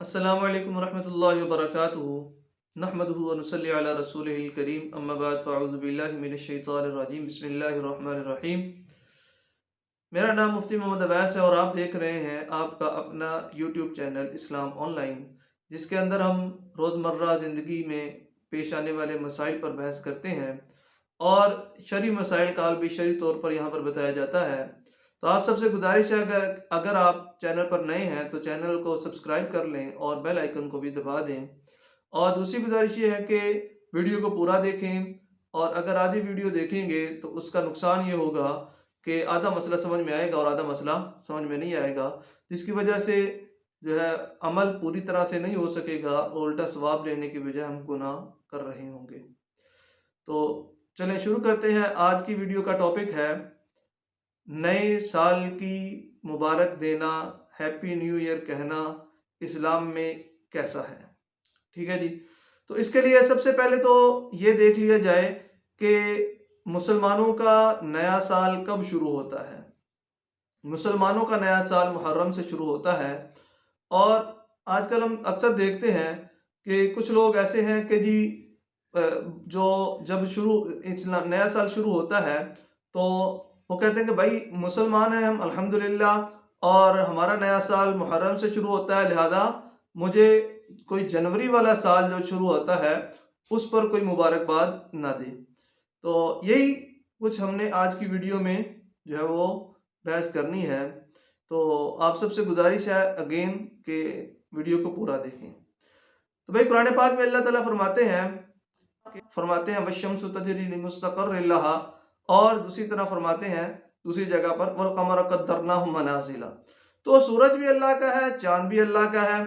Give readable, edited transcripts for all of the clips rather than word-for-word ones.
अस्सलामु अलैकुम वरहमतुल्लाहि वबरकातुहू नहमदुहु व नुसल्ली अला रसूलिहिल करीम अम्मा बाद फ़अऊज़ु बिल्लाहि मिनश शैतानिर रजीम बिस्मिल्लाहिर रहमानिर रहीम। मेरा नाम मुफ्ती मोहम्मद अवैस है और आप देख रहे हैं आपका अपना यूट्यूब चैनल इस्लाम ऑनलाइन, जिसके अंदर हम रोज़मर्रा ज़िंदगी में पेश आने वाले मसाइल पर बहस करते हैं और शरई मसाइल का हल भी शरई तौर पर यहाँ पर बताया जाता है। तो आप सबसे गुजारिश है, अगर अगर आप चैनल पर नए हैं तो चैनल को सब्सक्राइब कर लें और बेल आइकन को भी दबा दें। और दूसरी गुजारिश ये है कि वीडियो को पूरा देखें, और अगर आधी वीडियो देखेंगे तो उसका नुकसान ये होगा कि आधा मसला समझ में आएगा और आधा मसला समझ में नहीं आएगा, जिसकी वजह से जो है अमल पूरी तरह से नहीं हो सकेगा और उल्टा सवाब लेने की बजाय हम गुनाह कर रहे होंगे। तो चलें शुरू करते हैं। आज की वीडियो का टॉपिक है नए साल की मुबारक देना, हैप्पी न्यू ईयर कहना इस्लाम में कैसा है। ठीक है जी। तो इसके लिए सबसे पहले तो ये देख लिया जाए कि मुसलमानों का नया साल कब शुरू होता है। मुसलमानों का नया साल मुहर्रम से शुरू होता है। और आजकल हम अक्सर देखते हैं कि कुछ लोग ऐसे हैं कि जी जो जब शुरू इस्लाम नया साल शुरू होता है तो वो कहते हैं कि भाई मुसलमान हैं हम अल्हम्दुलिल्लाह और हमारा नया साल मुहर्रम से शुरू होता है, लिहाजा मुझे कोई जनवरी वाला साल जो शुरू होता है उस पर कोई मुबारकबाद ना दे। तो यही कुछ हमने आज की वीडियो में जो है वो बहस करनी है। तो आप सबसे गुजारिश है अगेन कि वीडियो को पूरा देखें। तो भाई कुरान पाक में अल्लाह ताला फरमाते हैं वशम्सु तजरी लिमुस्तक़र्रिन लहा, और दूसरी तरह फरमाते हैं दूसरी जगह पर वल क़मर क़द्दरनाहु मनाज़िला। तो सूरज भी अल्लाह का है, चांद भी अल्लाह का है।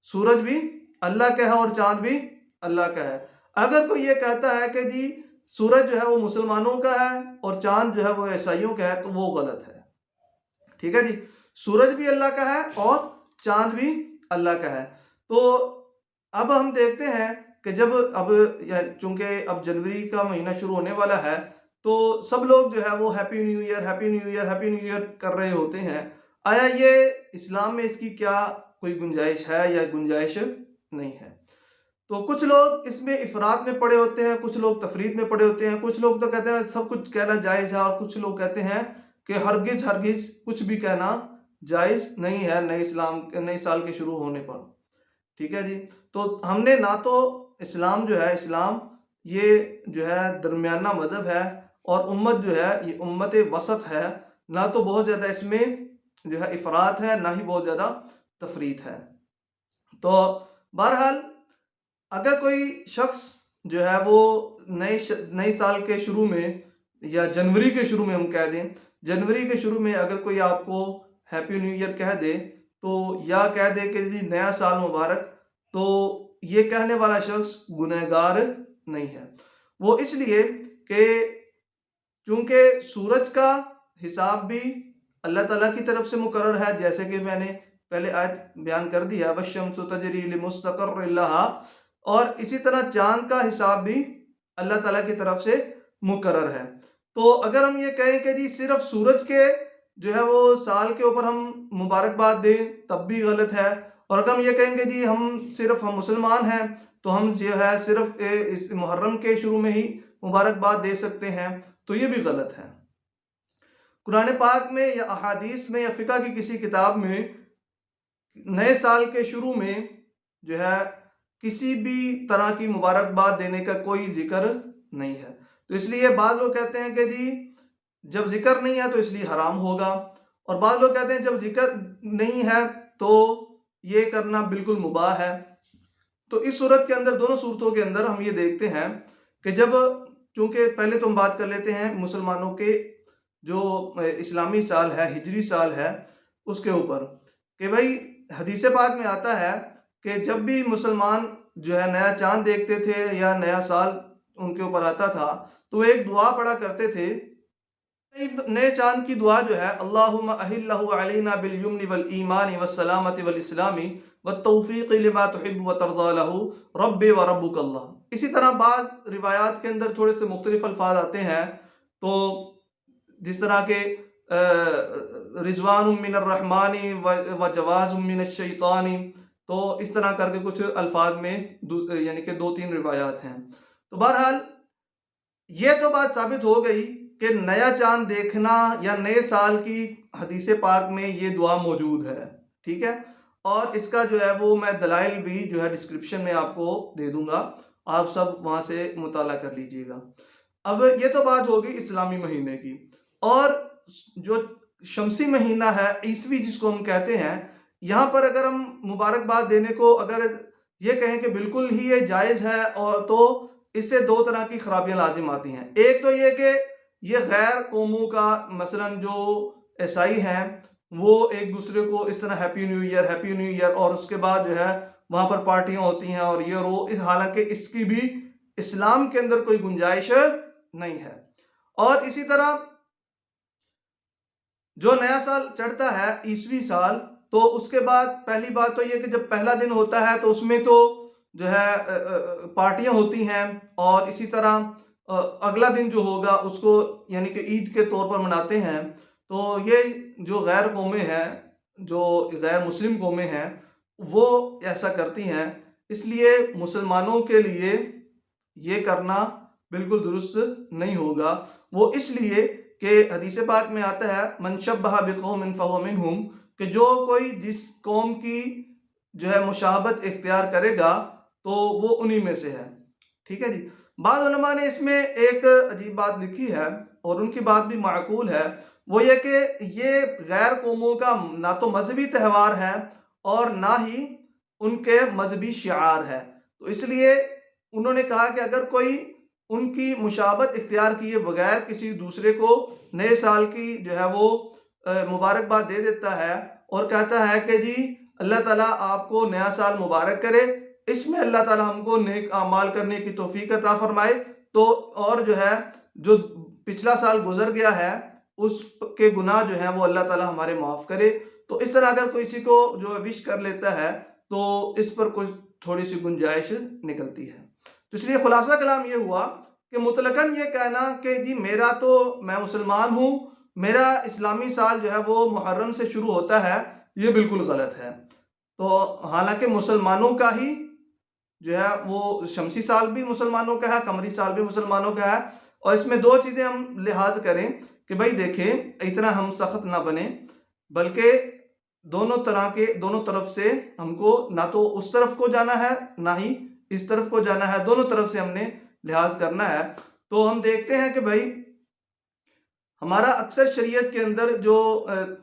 सूरज भी अल्लाह का है और चांद भी अल्लाह का है। अगर कोई ये कहता है कि जी सूरज जो है वो मुसलमानों का है और चांद जो है वो ईसाइयों का है, तो वो गलत है। ठीक है जी। सूरज भी अल्लाह का है और चांद भी अल्लाह का है। तो अब हम देखते हैं कि जब अब चूंकि अब जनवरी का महीना शुरू होने वाला है, तो सब लोग जो है वो happy new year happy new year happy new year कर रहे होते हैं। आया ये इस्लाम में इसकी क्या कोई गुंजाइश है या गुंजाइश नहीं है। तो कुछ लोग इसमें इफरात में पड़े होते हैं, कुछ लोग तफरीद में पड़े होते हैं। कुछ लोग तो कहते हैं सब कुछ कहना जायज़ है और कुछ लोग कहते हैं कि हरगिज हरगिज कुछ भी कहना जायज़ नहीं है नए साल के शुरू होने पर। ठीक है जी। तो हमने ना तो इस्लाम जो है इस्लाम ये जो है दरमियाना मज़हब है और उम्मत जो है ये उम्मत वसत है। ना तो बहुत ज़्यादा इसमें जो है इफरात है, ना ही बहुत ज़्यादा तफरीत है। तो बहरहाल अगर कोई शख्स जो है वो नए साल के शुरू में या जनवरी के शुरू में हम कह दें, जनवरी के शुरू में अगर कोई आपको हैप्पी न्यू ईयर कह दे, तो या कह दे कि जी नया साल मुबारक, तो ये कहने वाला शख्स गुनहगार नहीं है। वो इसलिए कि चूंकि सूरज का हिसाब भी अल्लाह ताला की तरफ से मुकर्रर है, जैसे कि मैंने पहले आयत बयान कर दी है वशम्सु तजरी लिमुस्तक़र्रिन लहा, और इसी तरह चांद का हिसाब भी अल्लाह ताला की तरफ से मुकर्रर है। तो अगर हम ये कहें कि जी सिर्फ सूरज के जो है वो साल के ऊपर हम मुबारकबाद दें तब भी गलत है, और अगर हम ये कहेंगे जी हम मुसलमान हैं तो हम जो है सिर्फ इस मुहर्रम के शुरू में ही मुबारकबाद दे सकते हैं, तो ये भी गलत है। कुरान पाक में या अहादीस में या फ़िक़्ह की किसी किताब में नए साल के शुरू में जो है किसी भी तरह की मुबारकबाद देने का कोई जिक्र नहीं है। तो इसलिए बाद लोग कहते हैं कि जी जब जिक्र नहीं है तो इसलिए हराम होगा, और बाद लोग कहते हैं जब जिक्र नहीं है तो ये करना बिल्कुल मुबाह है। तो इस सूरत के अंदर, दोनों सूरतों के अंदर हम ये देखते हैं कि जब, चूंकि पहले तो हम बात कर लेते हैं मुसलमानों के जो इस्लामी साल है, हिजरी साल है, उसके ऊपर कि भाई हदीस पाक में आता है कि जब भी मुसलमान जो है नया चांद देखते थे या नया साल उनके ऊपर आता था, तो वो एक दुआ पढ़ा करते थे। नए चांद की दुआ जो है अल्लाहुम्मा अहिल्लहु अलैना बिल यमनि वल ईमानी वस सलामति वल इस्लामी वत तौफीक़ लिमा तुहिब्बु व तर्ज़ा लहु रब्बी व रब्बुक अल्लाह। इसी तरह बाज़ रिवायात के अंदर थोड़े से मुख्तलिफ अल्फाज आते हैं। तो जिस तरह के रिज़वानुम मिनर रहमानी व जवाज़ुम मिनश शैतानी, तो इस तरह करके कुछ अल्फाज में यानी कि 2-3 रिवायात हैं। तो बहरहाल ये तो बात साबित हो गई कि नया चांद देखना या नए साल की हदीस पाक में ये दुआ मौजूद है, ठीक है। और इसका जो है वो मैं दलाइल भी जो है डिस्क्रिप्शन में आपको दे दूंगा, आप सब वहां से मुताला कर लीजिएगा। अब ये तो बात होगी इस्लामी महीने की। और जो शमसी महीना है, ईसवी जिसको हम कहते हैं, यहाँ पर अगर हम मुबारकबाद देने को अगर ये कहें कि बिल्कुल ही ये जायज़ है, और तो इससे दो तरह की खराबियां लाजिम आती हैं। एक तो ये कि ये गैर कौमों का, मसलन जो ईसाई हैं वो एक दूसरे को इस तरह हैप्पी न्यू ईयर, और उसके बाद जो है वहां पर पार्टियां होती हैं और ये रो इस, हालांकि इसकी भी इस्लाम के अंदर कोई गुंजाइश नहीं है। और इसी तरह जो नया साल चढ़ता है ईसवी साल, तो उसके बाद पहली बात तो ये कि जब पहला दिन होता है तो उसमें तो जो है पार्टियां होती हैं, और इसी तरह अगला दिन जो होगा उसको यानी कि ईद के तौर पर मनाते हैं। तो ये जो गैर कौमें हैं, जो गैर मुस्लिम कौमें हैं, वो ऐसा करती हैं। इसलिए मुसलमानों के लिए ये करना बिल्कुल दुरुस्त नहीं होगा। वो इसलिए कि हदीस पाक में आता है मन शब्बह बिकौमिन फहुव मिनहुम, कि जो कोई जिस कौम की जो है मुशाबत इख्तियार करेगा तो वो उन्हीं में से है, ठीक है जी। बाद उलमा ने इसमें एक अजीब बात लिखी है, और उनकी बात भी माकूल है। वो ये कि ये गैर कौमों का ना तो मजहबी त्यौहार है और ना ही उनके मजहबी शिआर है। तो इसलिए उन्होंने कहा कि अगर कोई उनकी मुशाबत इख्तियार किए बगैर किसी दूसरे को नए साल की जो है वो मुबारकबाद दे देता है और कहता है कि जी अल्लाह ताला आपको नया साल मुबारक करे, इसमें अल्लाह ताला हमको नेक अमाल करने की तौफीक अता फरमाए, तो और जो है जो पिछला साल गुजर गया है उसके गुनाह जो है वो अल्लाह ताला हमारे माफ़ करे। तो इस तरह अगर किसी को जो विश कर लेता है तो इस पर कुछ थोड़ी सी गुंजाइश निकलती है। तो इसलिए खुलासा कलाम ये हुआ कि मुतलकन ये कहना कि जी मेरा तो मैं मुसलमान हूँ, मेरा इस्लामी साल जो है वो मुहर्रम से शुरू होता है, ये बिल्कुल गलत है। तो हालांकि मुसलमानों का ही जो है वो शमसी साल भी मुसलमानों का है, कमरी साल भी मुसलमानों का है। और इसमें दो चीज़ें हम लिहाज करें कि भाई देखें इतना हम सख्त ना बने, बल्कि दोनों तरफ से हमको ना तो उस तरफ को जाना है ना ही इस तरफ को जाना है, दोनों तरफ से हमने लिहाज करना है। तो हम देखते हैं कि भाई हमारा अक्सर शरीयत के अंदर जो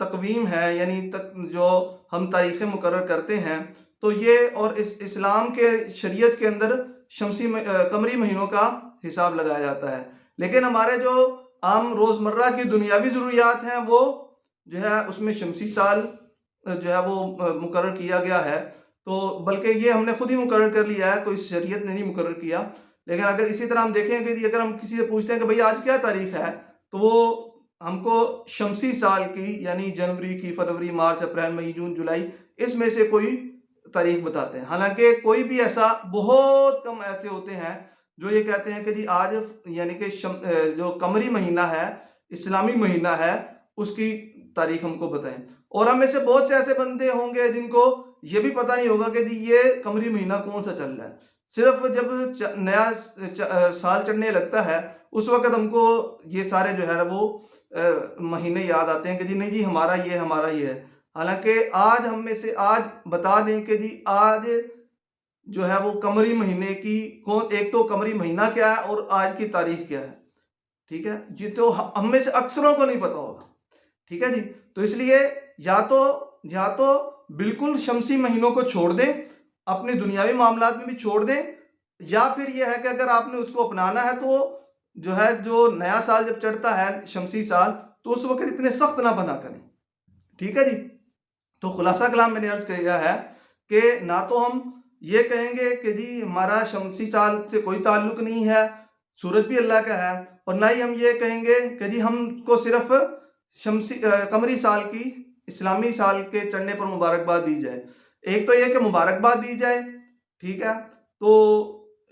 तकवीम है, यानी जो हम तारीखें मुकर्रर करते हैं, तो ये और इस्लाम के शरीयत के अंदर कमरी महीनों का हिसाब लगाया जाता है। लेकिन हमारे जो आम रोज़मर्रा की दुनियावी ज़रूरियात हैं वो जो है उसमें शमसी साल जो है वो मुकर्रर किया गया है। तो बल्कि ये हमने खुद ही मुकर्रर कर लिया है, कोई शरीयत ने नहीं मुकर्रर किया। लेकिन अगर इसी तरह हम देखें कि अगर हम किसी से पूछते हैं कि भाई आज क्या तारीख है, तो वो हमको शमसी साल की यानी जनवरी की, फरवरी, मार्च, अप्रैल, मई, जून, जुलाई, इसमें से कोई तारीख बताते हैं। हालांकि कोई भी ऐसा, बहुत कम ऐसे होते हैं जो ये कहते हैं कि जी आज यानी कि जो कमरी महीना है, इस्लामी महीना है, उसकी तारीख हमको बताएं। और हम में से बहुत से ऐसे बंदे होंगे जिनको ये भी पता नहीं होगा कि जी ये कमरी महीना कौन सा चल रहा है। सिर्फ जब नया साल चढ़ने लगता है उस वक्त हमको ये सारे जो है वो महीने याद आते हैं कि जी नहीं जी हमारा ये है। हालांकि आज हम में से आज बता दें कि जी आज जो है वो कमरी महीने की एक तो कमरी महीना क्या है और आज की तारीख क्या है, ठीक है जी। तो हम में से अक्सरों को नहीं पता होगा, ठीक है जी। तो इसलिए या तो बिल्कुल शमसी महीनों को छोड़ दें, अपने दुनियावी मामलात में भी छोड़ दें, या फिर यह है कि अगर आपने उसको अपनाना है तो जो है जो नया साल जब चढ़ता है शमसी साल, तो उस वक्त इतने सख्त ना बना करें, ठीक है जी। तो खुलासा कलाम मैंने अर्ज किया है कि ना तो हम ये कहेंगे कि जी हमारा शमसी साल से कोई ताल्लुक नहीं है, सूरज भी अल्लाह का है, और ना ही हम ये कहेंगे कि जी हमको सिर्फ कमरी साल की, इस्लामी साल के चढ़ने पर मुबारकबाद दी जाए। एक तो यह कि मुबारकबाद दी जाए, ठीक है। तो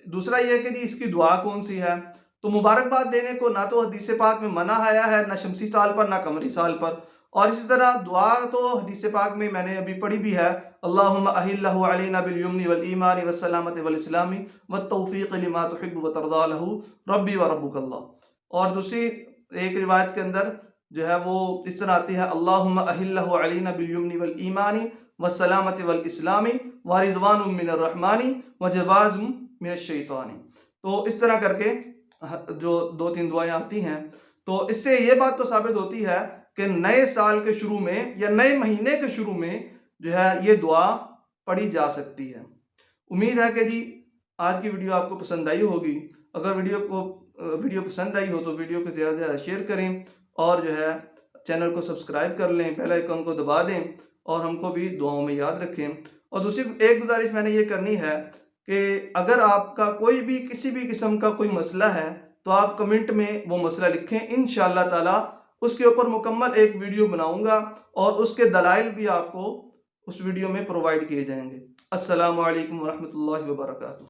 दूसरा यह कि जी इसकी दुआ कौन सी है। तो मुबारकबाद देने को ना तो हदीस पाक में मना आया है, ना शमसी साल पर ना कमरी साल पर। और इसी तरह दुआ तो हदीस पाक में मैंने अभी पढ़ी भी है, अल्लाहुम्मा अहिल्लहु अलैना बिल यमनी वल ईमानी वस सलामति वल इस्लामी वत तौफीक लिमा तुहिब्बु व तर्दा लहू रब्बी व रब्बुकल्लाह। और दूसरी एक रिवायत के अंदर जो है वो इस तरह आती है, अल्लाहुम्मा अहिल्लहु अलैना बिल यमनी वल ईमानी वस सलामति वल इस्लामी व रिज़वानुम मिनर रहमानी व जवाज़ुम मिनश शैतानी। तो इस तरह करके जो 2-3 दुआएं आती हैं, तो इससे ये बात तो साबित होती है कि नए साल के शुरू में या नए महीने के शुरू में जो है ये दुआ पढ़ी जा सकती है। उम्मीद है कि जी आज की वीडियो आपको पसंद आई होगी। अगर वीडियो पसंद आई हो तो वीडियो को ज़्यादा से ज़्यादा शेयर करें और जो है चैनल को सब्सक्राइब कर लें, बेल आइकन को दबा दें और हमको भी दुआओं में याद रखें। और दूसरी एक गुजारिश मैंने ये करनी है कि अगर आपका कोई भी किसी भी किस्म का कोई मसला है तो आप कमेंट में वो मसला लिखें, इंशाअल्लाह ताला उसके ऊपर मुकम्मल एक वीडियो बनाऊंगा और उसके दलाइल भी आपको उस वीडियो में प्रोवाइड किए जाएंगे। अस्सलामु अलैकुम व रहमतुल्लाहि व बरकातुहू।